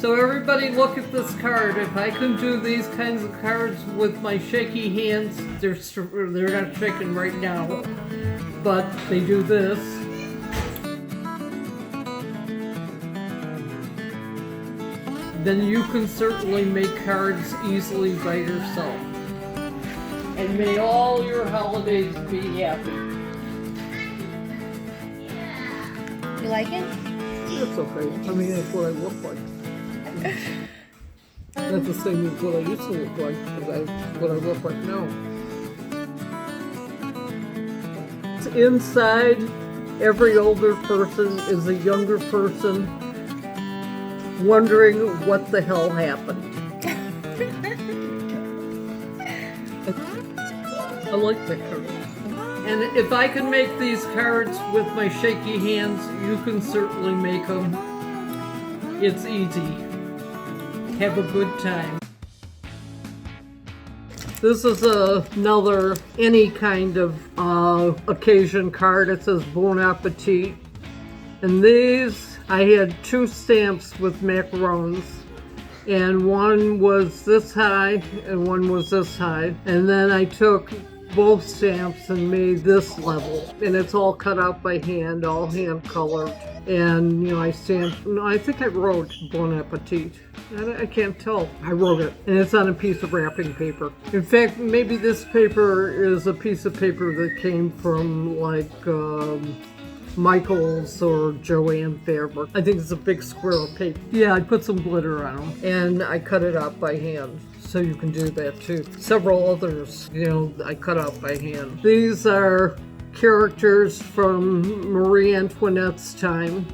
So everybody look at this card. If I can do these kinds of cards with my shaky hands, they're not shaking right now, but they do this. Then you can certainly make cards easily by yourself. And may all your holidays be happy. You like it? It's okay. I mean, that's what I look like. Not the same as what I used to look like, because that's what I look like now. Inside, every older person is a younger person wondering what the hell happened. I like that card. And if I can make these cards with my shaky hands, you can certainly make them. It's easy. Have a good time. This is another any kind of occasion card. It says Bon Appetit. And these, I had 2 stamps with macarons. And one was this high and one was this high. And then I took both stamps and made this level. And it's all cut out by hand, all hand colored. And, you know, I stamped, no, I think I wrote Bon Appetit. I can't tell. I wrote it. And it's on a piece of wrapping paper. In fact, maybe this paper is a piece of paper that came from, like, Michael's or Joanne fabric. I think it's a big square of paper. Yeah, I put some glitter on them. And I cut it out by hand. So you can do that too. Several others, you know, I cut out by hand. These are characters from Marie Antoinette's time.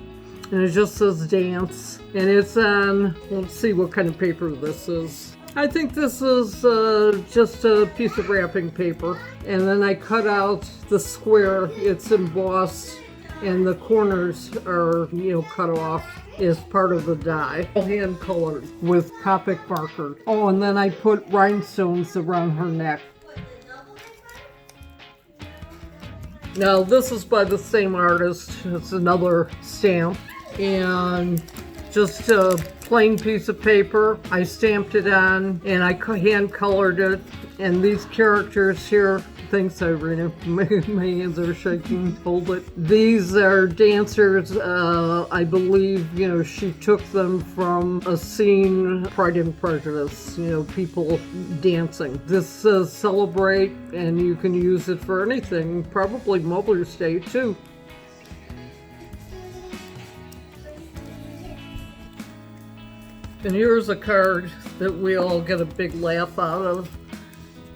And it just says dance. And it's on, let's see what kind of paper this is. I think this is just a piece of wrapping paper. And then I cut out the square. It's embossed. And the corners are, you know, cut off as part of the die. Hand colored with Copic marker. Oh, and then I put rhinestones around her neck. Now this is by the same artist. It's another stamp. And just a plain piece of paper. I stamped it on and I hand colored it. And these characters here, thanks Irina, my hands are shaking, hold it. These are dancers, I believe, you know, she took them from a scene, Pride and Prejudice, you know, people dancing. This says celebrate, and you can use it for anything, probably Mother's Day too. And here's a card that we all get a big laugh out of.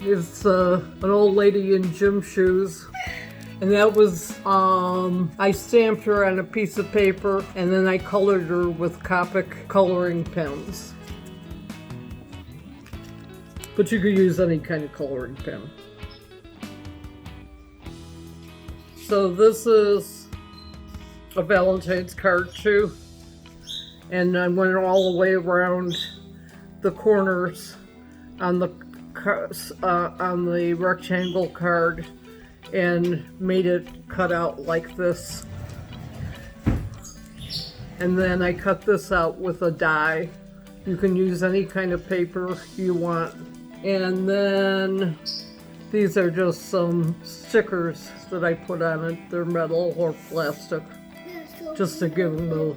It's an old lady in gym shoes, and that was, I stamped her on a piece of paper, and then I colored her with Copic coloring pens. But you could use any kind of coloring pen. So this is a Valentine's card too, and I went all the way around the corners on the rectangle card and made it cut out like this. And then I cut this out with a die. You can use any kind of paper you want. And then these are just some stickers that I put on it. They're metal or plastic, just to give them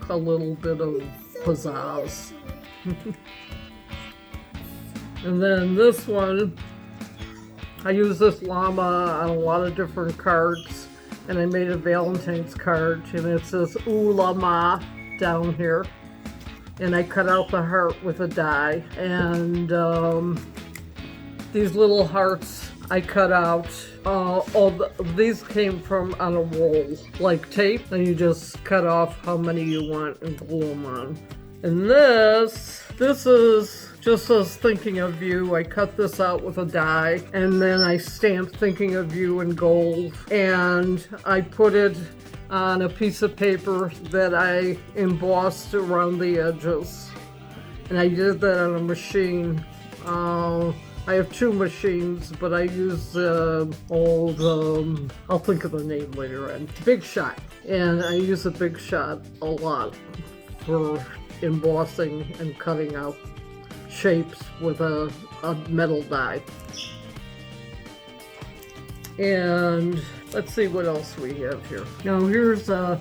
a little bit of pizzazz. And then this one, I use this llama on a lot of different cards, and I made a Valentine's card, and it says ooh la ma down here. And I cut out the heart with a die, and these little hearts I cut out. These came from on a roll, like tape, and you just cut off how many you want and glue them on. And this is just as thinking of you. I cut this out with a die, and then I stamped thinking of you in gold, and I put it on a piece of paper that I embossed around the edges. And I did that on a machine. I have 2 machines, but I use the old, I'll think of the name later on, Big Shot. And I use a Big Shot a lot for embossing and cutting out shapes with a metal die. And let's see what else we have here. Now here's a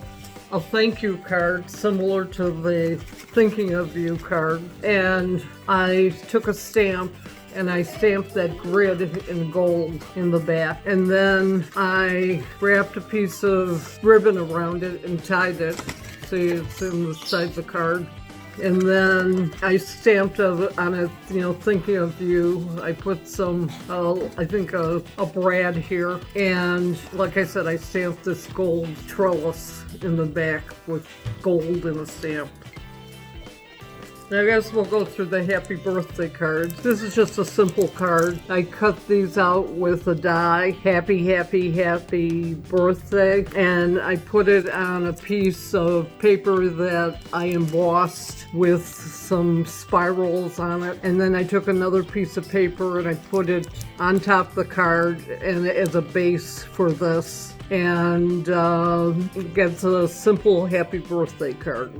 thank you card similar to the thinking of you card, and I took a stamp and I stamped that grid in gold in the back, and then I wrapped a piece of ribbon around it and tied it. See, it's inside the card. And then I stamped on it, you know, thinking of you. I put some, I think a brad here. And like I said, I stamped this gold trellis in the back with gold in a stamp. Now I guess we'll go through the happy birthday cards. This is just a simple card. I cut these out with a die, happy, happy, happy birthday, and I put it on a piece of paper that I embossed with some spirals on it. And then I took another piece of paper and I put it on top of the card and as a base for this. And it gets a simple happy birthday card.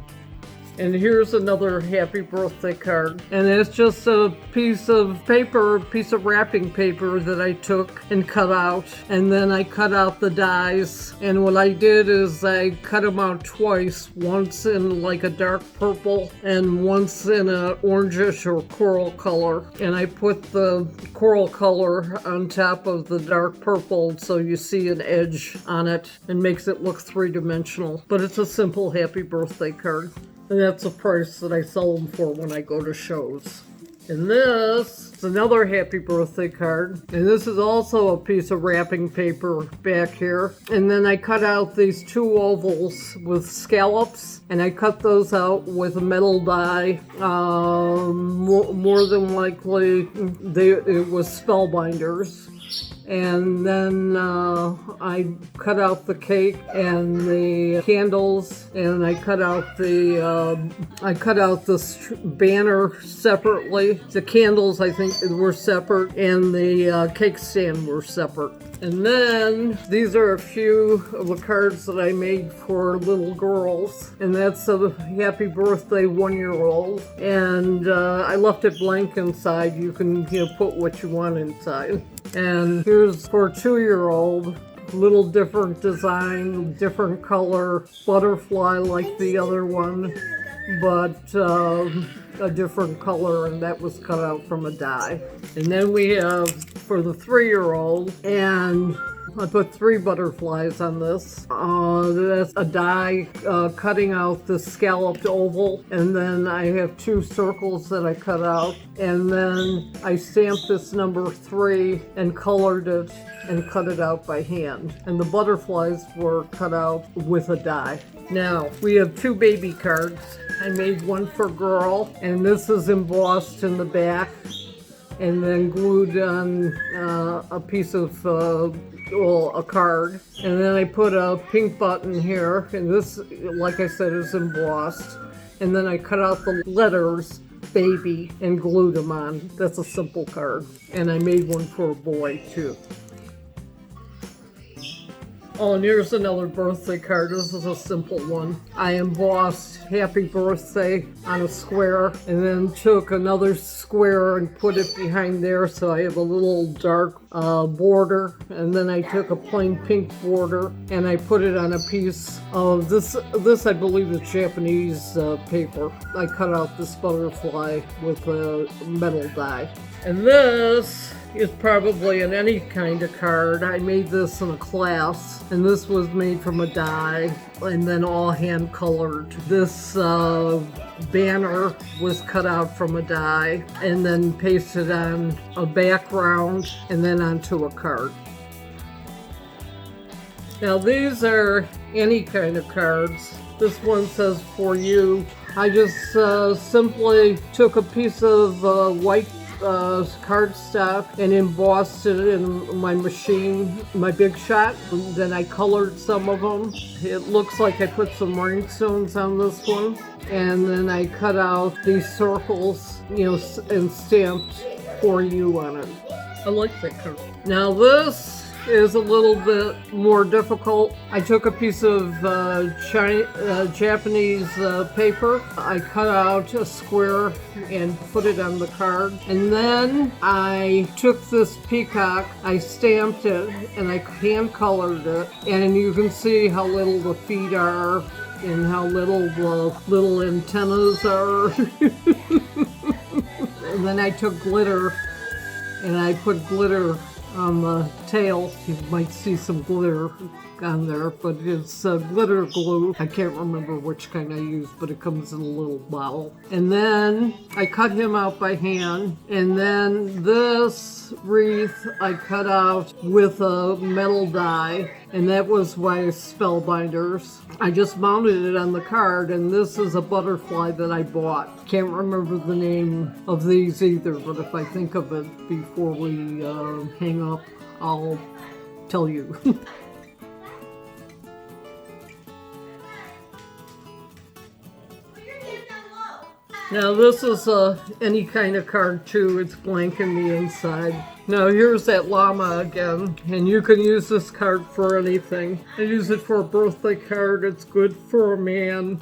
And here's another happy birthday card. And it's just a piece of paper, piece of wrapping paper that I took and cut out. And then I cut out the dies. And what I did is I cut them out twice. Once in like a dark purple and once in an orangish or coral color. And I put the coral color on top of the dark purple so you see an edge on it and makes it look three-dimensional. But it's a simple happy birthday card. And that's the price that I sell them for when I go to shows. And this is another happy birthday card. And this is also a piece of wrapping paper back here. And then I cut out these two ovals with scallops. And I cut those out with a metal die. More than likely, it was spellbinders. And then I cut out the cake and the candles, and I cut out the banner separately. The candles, I think, were separate, and the cake stand were separate. And then these are a few of the cards that I made for little girls, and that's a happy birthday 1-year-old. And I left it blank inside. You can put what you want inside. And here's for a 2-year-old, little different design, different color, butterfly like the other one, but a different color, and that was cut out from a die. And then we have for the 3-year-old, and I put 3 butterflies on this. That's a die cutting out the scalloped oval, and then I have 2 circles that I cut out, and then I stamped this number 3 and colored it and cut it out by hand. And the butterflies were cut out with a die. Now, we have 2 baby cards. I made one for girl, and this is embossed in the back and then glued on a piece of a card. And then I put a pink button here, and this, like I said, is embossed. And then I cut out the letters baby and glued them on. That's a simple card. And I made one for a boy too. Oh, and here's another birthday card. This is a simple one. I embossed happy birthday on a square and then took another square and put it behind there so I have a little dark border. And then I took a plain pink border and I put it on a piece of this I believe is Japanese paper. I cut out this butterfly with a metal die. And this is probably in any kind of card. I made this in a class, and this was made from a die and then all hand colored. This banner was cut out from a die and then pasted on a background and then onto a card. Now these are any kind of cards. This one says for you. I just simply took a piece of white cardstock and embossed it in my machine, my Big Shot. And then I colored some of them. It looks like I put some rhinestones on this one. And then I cut out these circles, and stamped for you on it. I like that card. Now this is a little bit more difficult. I took a piece of Japanese paper. I cut out a square and put it on the card. And then I took this peacock, I stamped it, and I hand colored it. And you can see how little the feet are and how little the little antennas are. And then I took glitter and I put glitter on the tail. You might see some glitter on there, but it's glitter glue. I can't remember which kind I used, but it comes in a little bottle. And then I cut him out by hand. And then this wreath I cut out with a metal die, and that was my spellbinders. I just mounted it on the card, and this is a butterfly that I bought. Can't remember the name of these either, but if I think of it before we hang up, I'll tell you. Now this is any kind of card too. It's blank in the inside. Now here's that llama again, and you can use this card for anything. I use it for a birthday card. It's good for a man.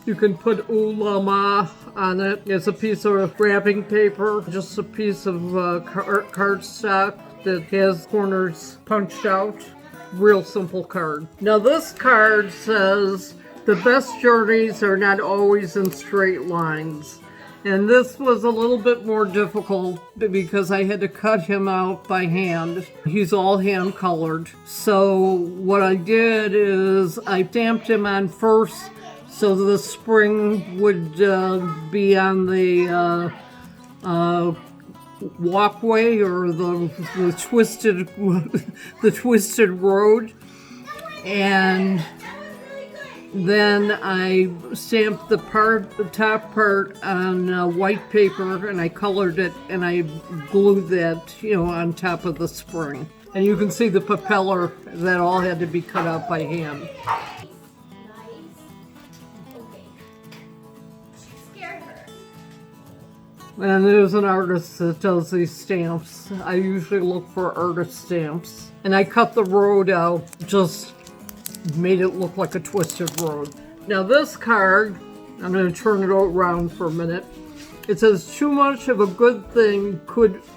You can put ooh la ma on it. It's a piece of wrapping paper, just a piece of cardstock that has corners punched out. Real simple card. Now this card says, the best journeys are not always in straight lines. And this was a little bit more difficult because I had to cut him out by hand. He's all hand colored. So what I did is I stamped him on first so the spring would be on the walkway or the twisted road. And then I stamped the top part on white paper, and I colored it, and I glued that, on top of the spring. And you can see the propeller, that all had to be cut out by hand. And there's an artist that does these stamps. I usually look for artist stamps. And I cut the road out, just made it look like a twisted road. Now this card, I'm going to turn it around for a minute. It says, too much of a good thing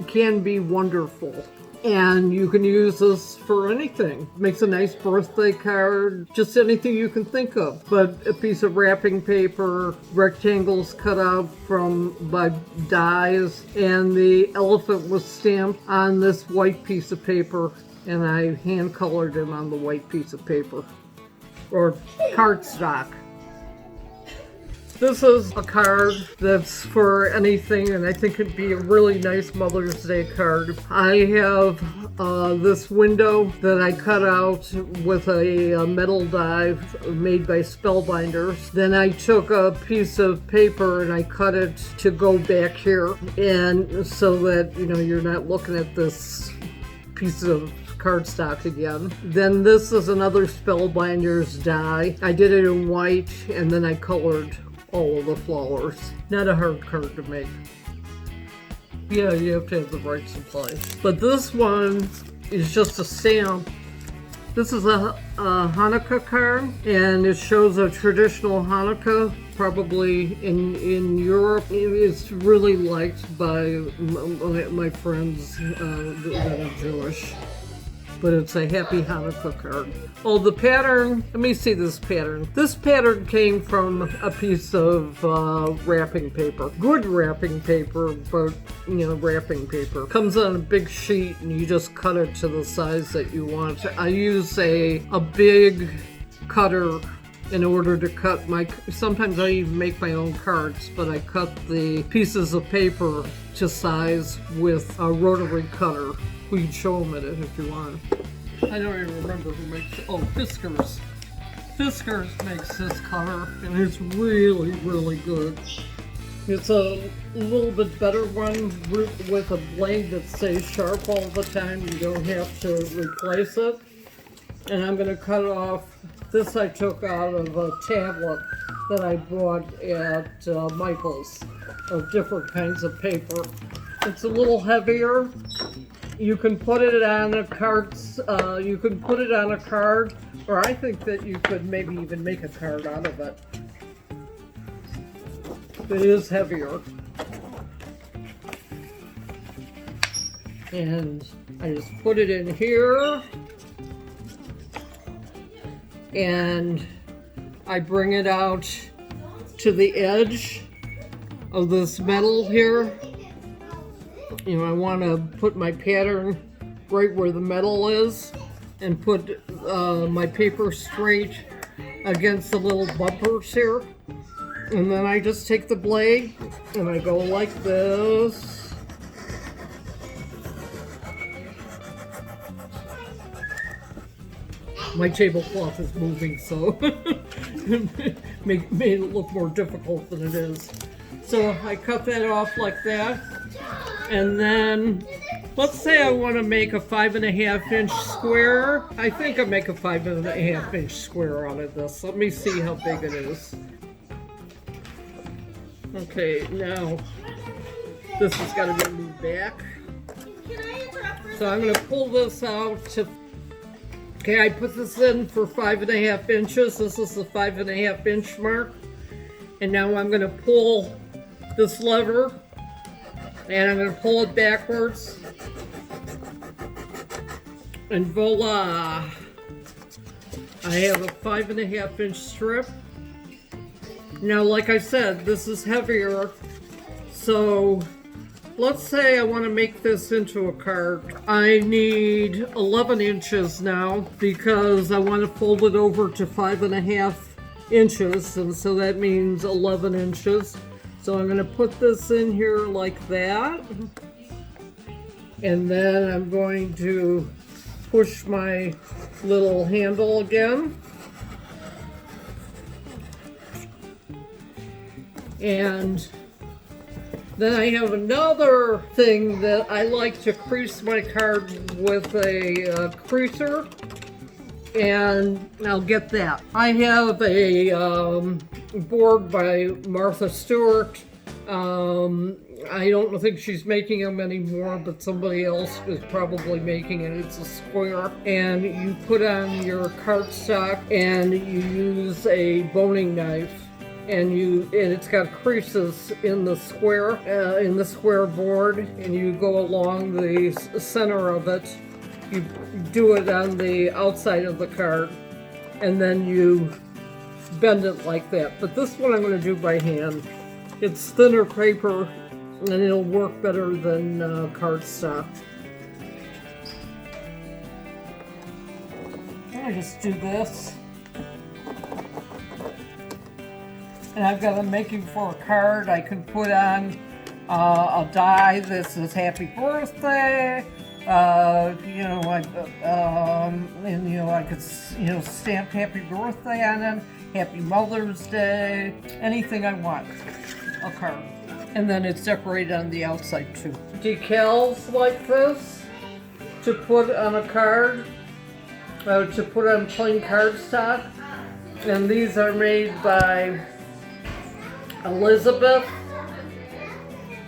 can be wonderful. And you can use this for anything. Makes a nice birthday card, just anything you can think of. But a piece of wrapping paper, rectangles cut out by dies, and the elephant was stamped on this white piece of paper, and I hand colored him on the white piece of paper, or cardstock. This is a card that's for anything, and I think it'd be a really nice Mother's Day card. I have this window that I cut out with a metal die made by Spellbinders. Then I took a piece of paper and I cut it to go back here, and so that you're not looking at this piece of cardstock again. Then this is another Spellbinders die. I did it in white, and then I colored all of the flowers. Not a hard card to make. Yeah, you have to have the right supplies. But this one is just a stamp. This is a Hanukkah card, and it shows a traditional Hanukkah, probably in Europe. It's really liked by my friends that are Jewish. But it's a happy Hanukkah card. Oh, the pattern, let me see this pattern. This pattern came from a piece of wrapping paper. Good wrapping paper, but wrapping paper. Comes on a big sheet and you just cut it to the size that you want. I use a big cutter in order to cut sometimes I even make my own cards, but I cut the pieces of paper to size with a rotary cutter. We can show them it if you want. I don't even remember who makes it. Oh, Fiskars. Fiskars makes this color, and it's really, really good. It's a little bit better one with a blade that stays sharp all the time. You don't have to replace it. And I'm going to cut off, this I took out of a tablet that I bought at Michael's of different kinds of paper. It's a little heavier, You can put it on a card, you can put it on a card, or I think that you could maybe even make a card out of it. It is heavier. And I just put it in here, and I bring it out to the edge of this metal here. You know, I want to put my pattern right where the metal is and put my paper straight against the little bumpers here. And then I just take the blade and I go like this. My tablecloth is moving, so made it look more difficult than it is. So I cut that off like that. And then, let's say I want to make a 5.5 inch square. I think I'll make a 5.5 inch square out of this. Let me see how big it is. Okay, now this has got to be moved back. So I'm going to pull this out to, okay, I put this in for 5.5 inches. This is the 5.5 inch mark. And now I'm going to pull this lever. And I'm going to pull it backwards, and voila! I have a 5.5 inch strip. Now, like I said, this is heavier, so let's say I want to make this into a card. I need 11 inches now because I want to fold it over to 5.5 inches, and so that means 11 inches. So I'm going to put this in here like that, and then I'm going to push my little handle again, and then I have another thing that I like to crease my card with a creaser, and I'll get that. I have a board by Martha Stewart. I don't think she's making them anymore, but somebody else is probably making it. It's a square, and you put on your cardstock and you use a boning knife, and it's got creases in the square board, and you go along the center of it. You do it on the outside of the card, and then you bend it like that. But this one I'm going to do by hand. It's thinner paper, and it'll work better than cardstock. I just do this. And I've got a making for a card. I can put on a die that says happy birthday. I could, stamp happy birthday on it, happy Mother's Day, anything I want, a card. And then it's decorated on the outside too. Decals like this to put on a card, to put on plain cardstock. And these are made by Elizabeth,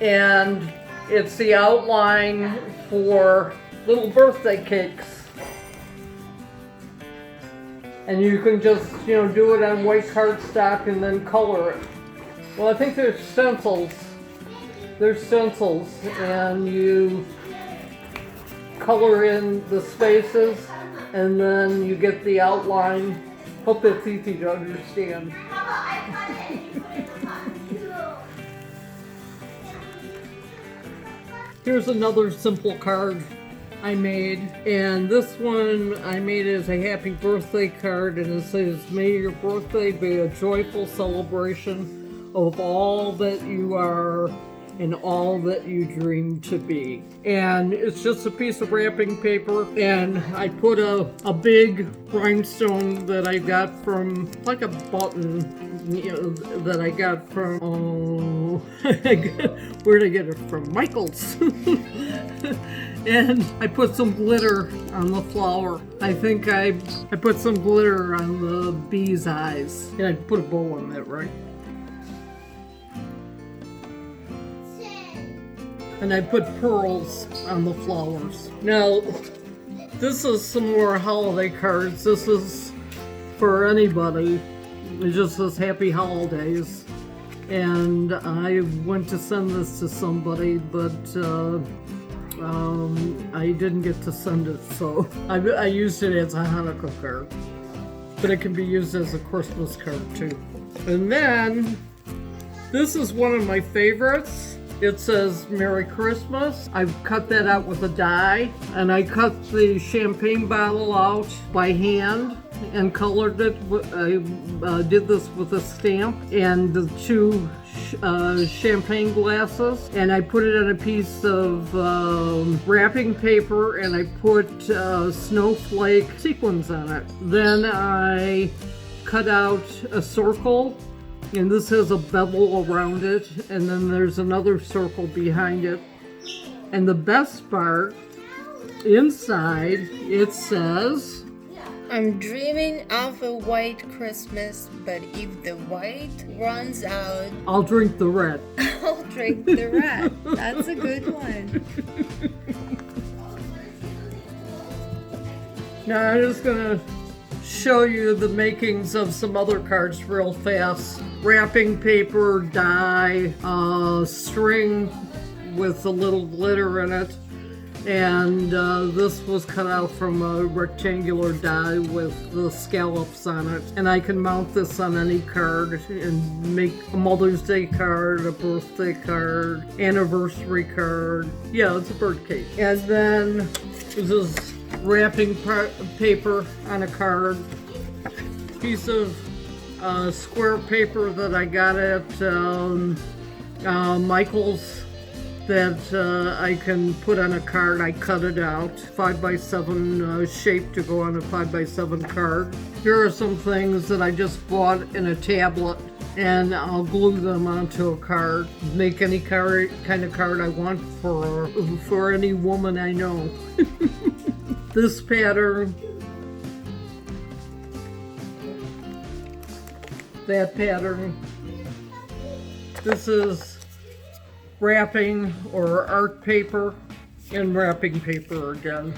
and it's the outline for little birthday cakes. And you can just, do it on white cardstock and then color it. Well, I think there's stencils. There's stencils, and you color in the spaces, and then you get the outline. Hope that's easy to understand. Here's another simple card I made, and this one I made as a happy birthday card, and it says, "May your birthday be a joyful celebration of all that you are and all that you dream to be." And it's just a piece of wrapping paper, and I put a big rhinestone that I got from, like a button, that I got from, where'd I get it from? Michael's. And I put some glitter on the flower. I think I put some glitter on the bee's eyes. And I put a bow on that, right? And I put pearls on the flowers. Now, this is some more holiday cards. This is for anybody. It just says Happy Holidays. And I went to send this to somebody, but I didn't get to send it, so I used it as a Hanukkah card. But it can be used as a Christmas card too. And then, this is one of my favorites. It says Merry Christmas. I've cut that out with a die, and I cut the champagne bottle out by hand and colored it. I did this with a stamp and the two champagne glasses, and I put it on a piece of wrapping paper, and I put snowflake sequins on it. Then I cut out a circle, and this has a bevel around it, and then there's another circle behind it. And the best part, inside it says, I'm dreaming of a white Christmas, but if the white runs out, I'll drink the red. I'll drink the red. That's a good one. Now I'm just gonna show you the makings of some other cards real fast. Wrapping paper, die, string with a little glitter in it, and this was cut out from a rectangular die with the scallops on it. And I can mount this on any card and make a Mother's Day card, a birthday card, anniversary card. Yeah, it's a bird cage. And then this is wrapping paper on a card, piece of square paper that I got at Michael's that I can put on a card. I cut it out, 5x7 shape to go on a 5x7 card. Here are some things that I just bought in a tablet, and I'll glue them onto a card. Make any kind of card I want for any woman I know. This pattern, that pattern. This is wrapping or art paper and wrapping paper again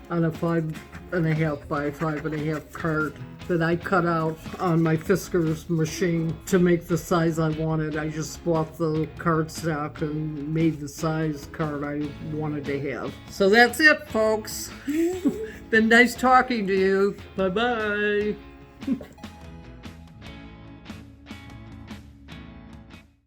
on a 5.5 by 5.5 card that I cut out on my Fisker's machine to make the size I wanted. I just bought the cardstock and made the size card I wanted to have. So that's it, folks. Been nice talking to you. Bye-bye.